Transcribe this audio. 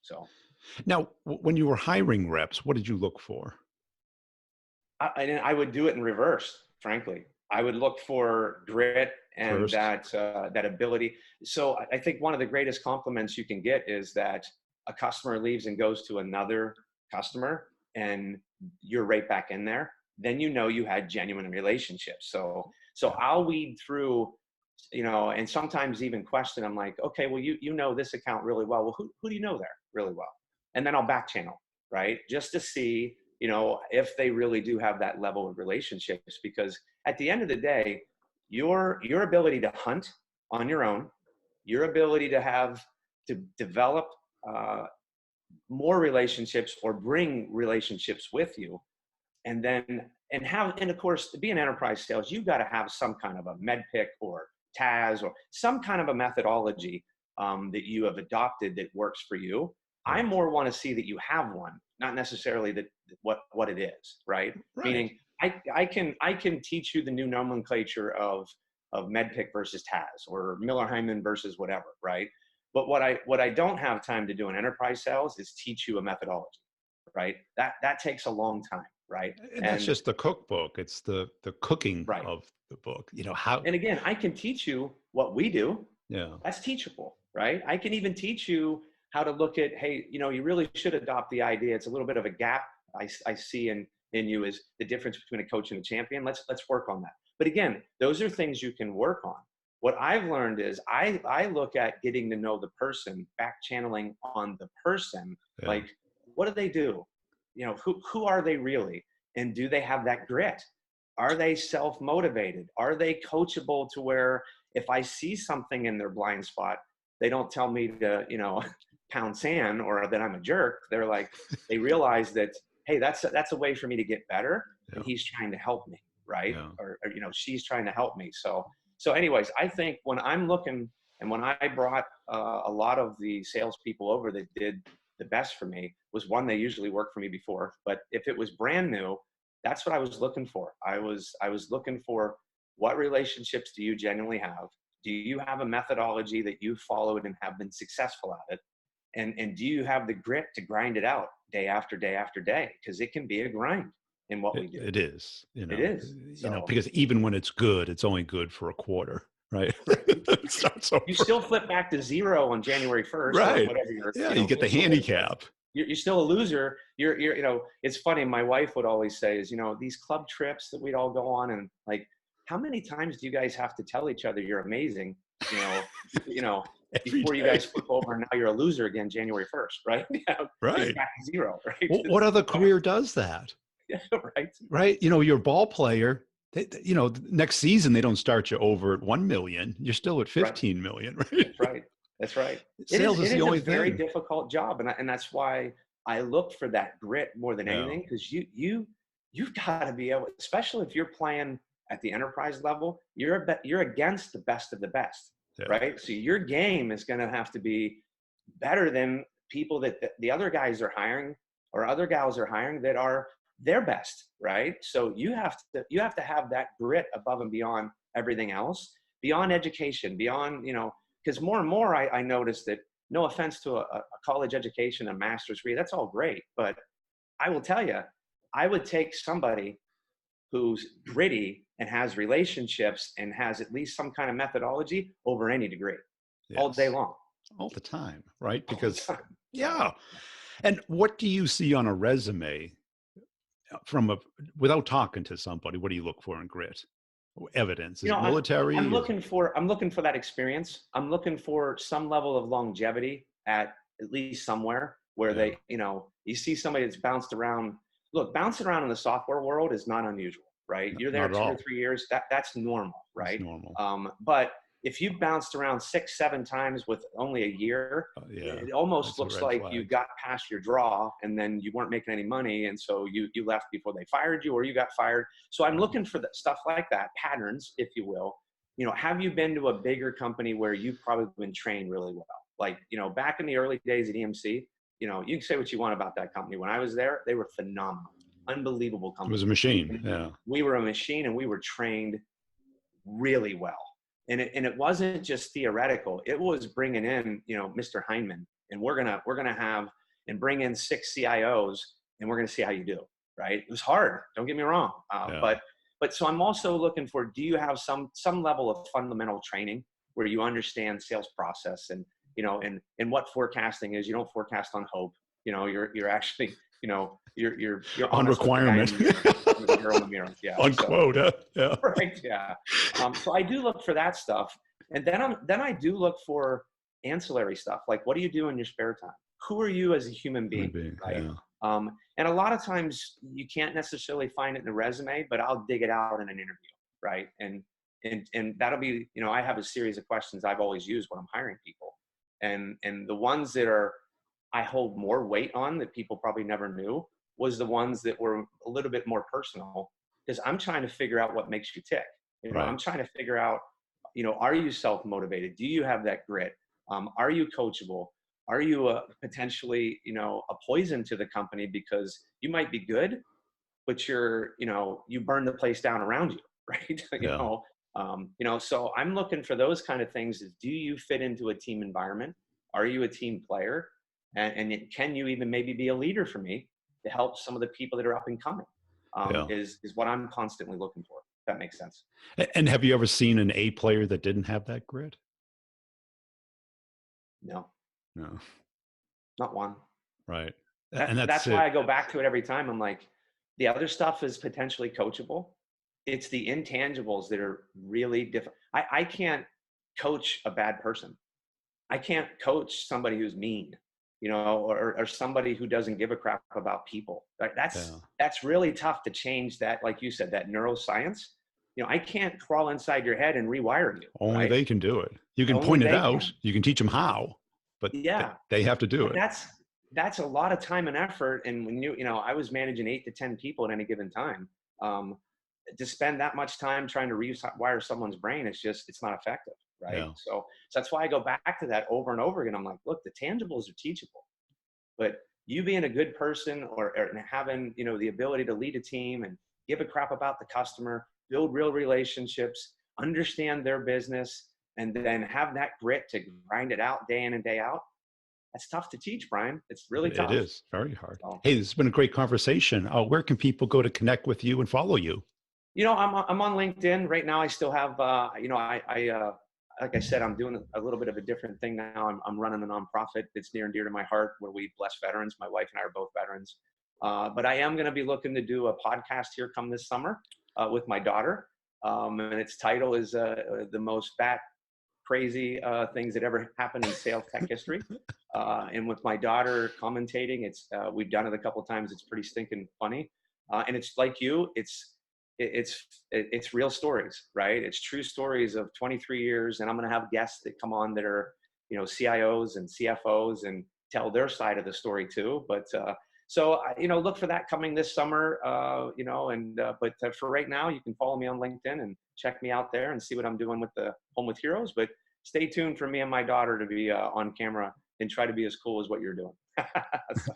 So Now, when you were hiring reps, what did you look for I would do it in reverse, frankly. I would look for grit and first? that ability. So I think one of the greatest compliments you can get is that a customer leaves and goes to another customer, and you're right back in there. Then you know you had genuine relationships. So Yeah. I'll weed through, and sometimes even question. I'm like, okay, well, you know this account really well. Well, who do you know there really well? And then I'll back channel, right, just to see, if they really do have that level of relationships. Because at the end of the day, your ability to hunt on your own, your ability to develop uh, more relationships or bring relationships with you, and then and of course, to be an enterprise sales, you've got to have some kind of a med pick or TAS or some kind of a methodology that you have adopted that works for you. I Yeah. more want to see that you have one, not necessarily that what it is, right? Right. Meaning, I can teach you the new nomenclature of medpic versus TAS or Miller Hyman versus whatever, right? But what I don't have time to do in enterprise sales is teach you a methodology, right? That takes a long time, right? And that's And just the cookbook. It's the cooking right. of the book. You know how? And again, I can teach you what we do. Yeah. That's teachable, right? I can even teach you how to look at, hey, you really should adopt the idea. It's a little bit of a gap I see in you, is the difference between a coach and a champion. Let's work on that. But again, those are things you can work on. What I've learned is I look at getting to know the person, back channeling on the person. Yeah. Like, what do they do? Who are they really? And do they have that grit? Are they self-motivated? Are they coachable to where if I see something in their blind spot, they don't tell me to, pound sand or that I'm a jerk. They're like, they realize that, hey, that's a way for me to get better, Yeah. and he's trying to help me, right? Yeah. Or she's trying to help me. So anyways, I think when I'm looking, and when I brought a lot of the salespeople over that did the best for me, was one, they usually worked for me before, but if it was brand new, that's what I was looking for. I was looking for, what relationships do you genuinely have? Do you have a methodology that you followed and have been successful at it? And do you have the grit to grind it out day after day after day? Because it can be a grind in what we do. It is. It is. So Because even when it's good, it's only good for a quarter, right? right. It starts You over. still flip back to zero on January 1st or Right. whatever your Yeah. You get the goal is, but handicap. you're still a loser. It's funny. My wife would always say is, these club trips that we'd all go on, and like, how many times do you guys have to tell each other you're amazing? You know, you know, Every before you day. guys flip over and now you're a loser again, January 1st, right? It's Right. back to zero, right? What other career does that? Yeah, right. Right. You're a ball player. Next season, they don't start you over at 1 million. You're still at Right. 15 million, right? That's right. That's right. It is, Sales is it the is a only very thing. difficult job. And that's why I look for that grit more than Yeah. anything. Cause you've got to be able, especially if you're playing at the enterprise level, you're against the best of the best, Yeah. right? So your game is going to have to be better than people that the other guys are hiring or other gals are hiring that are their best, right? So you have to have that grit above and beyond everything else, beyond education, beyond, because more and more I noticed that, no offense to a college education, a master's degree, that's all great. But I will tell you, I would take somebody who's gritty and has relationships and has at least some kind of methodology over any degree all day Yes. long, All the time, right? all the Because, time. So yeah. And what do you see on a resume without talking to somebody? What do you look for in grit? Evidence? Is it I'm I'm military? Is it, looking for that experience. I'm looking for some level of longevity at least somewhere where yeah, you see somebody that's bounced around. Look, bouncing around in the software world is not unusual, right? You're there not at 2 or 3 years. That's normal, It's right? normal. But if you bounced around 6, 7 times with only a year, Yeah, it almost that's a looks red like you flag. got past your draw and then you weren't making any money. And so you left before they fired you, or you got fired. So I'm Right. looking for that stuff like that, patterns, if you will. Have you been to a bigger company where you've probably been trained really well? Like, back in the early days at EMC, you can say what you want about that company. When I was there, they were phenomenal, unbelievable It was a company. machine. And Yeah. we were a machine, and we were trained really well. And it wasn't just theoretical. It was bringing in, Mr. Heineman and we're gonna have and bring in 6 CIOs, and we're gonna see how you do. Right? It was hard. Don't get me wrong, Yeah. but so I'm also looking for, do you have some level of fundamental training where you understand sales process, and and what forecasting is. You don't forecast on hope. You're actually, you're On honest with the guy in requirement. the mirror, or the girl in the mirror. Yeah. On So quota. Yeah. right. Yeah. So I do look for that stuff, and then I do look for ancillary stuff, like, what do you do in your spare time? Who are you as a human being? Maybe. Right. Yeah. And a lot of times you can't necessarily find it in a resume, but I'll dig it out in an interview, right? And that'll be, I have a series of questions I've always used when I'm hiring people, and the ones that I hold more weight on that people probably never knew was the ones that were a little bit more personal, because I'm trying to figure out what makes you tick. Right. I'm trying to figure out, are you self-motivated? Do you have that grit? Are you coachable? Are you potentially, a poison to the company, because you might be good, but you burn the place down around you, right? Yeah. So I'm looking for those kind of things. Is, do you fit into a team environment? Are you a team player? And can you even maybe be a leader for me to help some of the people that are up and coming? Yeah. Is what I'm constantly looking for. If that makes sense. And have you ever seen an A player that didn't have that grit? No, No. not one. Right. And that's That's it. why I go back to it every time. I'm like, the other stuff is potentially coachable. It's the intangibles that are really different. I can't coach a bad person. I can't coach somebody who's mean, or somebody who doesn't give a crap about people. Like, Yeah. that's really tough to change that. Like you said, that neuroscience. I can't crawl inside your head and rewire you, Only right? they can do it. You can Only point it they out. can. You can teach them how, but Yeah. they have to do But it. that's a lot of time and effort. And when I was managing 8 to 10 people at any given time. To spend that much time trying to rewire someone's brain, it's not effective, right? Yeah. So that's why I go back to that over and over again. I'm like, look, the tangibles are teachable, but you being a good person, or having the ability to lead a team and give a crap about the customer, build real relationships, understand their business, and then have that grit to grind it out day in and day out. That's tough to teach, Brian. It's really It tough. is very hard. So, Hey, this has been a great conversation. Where can people go to connect with you and follow you? I'm on LinkedIn right now. I still have, like I said, I'm doing a little bit of a different thing now. I'm running a nonprofit that's near and dear to my heart, where we bless veterans. My wife and I are both veterans. But I am going to be looking to do a podcast here come this summer with my daughter. And its title is the most bat crazy things that ever happened in sales tech history. And with my daughter commentating, we've done it a couple of times. It's pretty stinking funny. And it's like it's real stories, right? It's true stories of 23 years. And I'm going to have guests that come on that are, CIOs and CFOs, and tell their side of the story too. But, so, look for that coming this summer, but for right now, you can follow me on LinkedIn and check me out there and see what I'm doing with the Home with Heroes. But stay tuned for me and my daughter to be on camera and try to be as cool as what you're doing. So.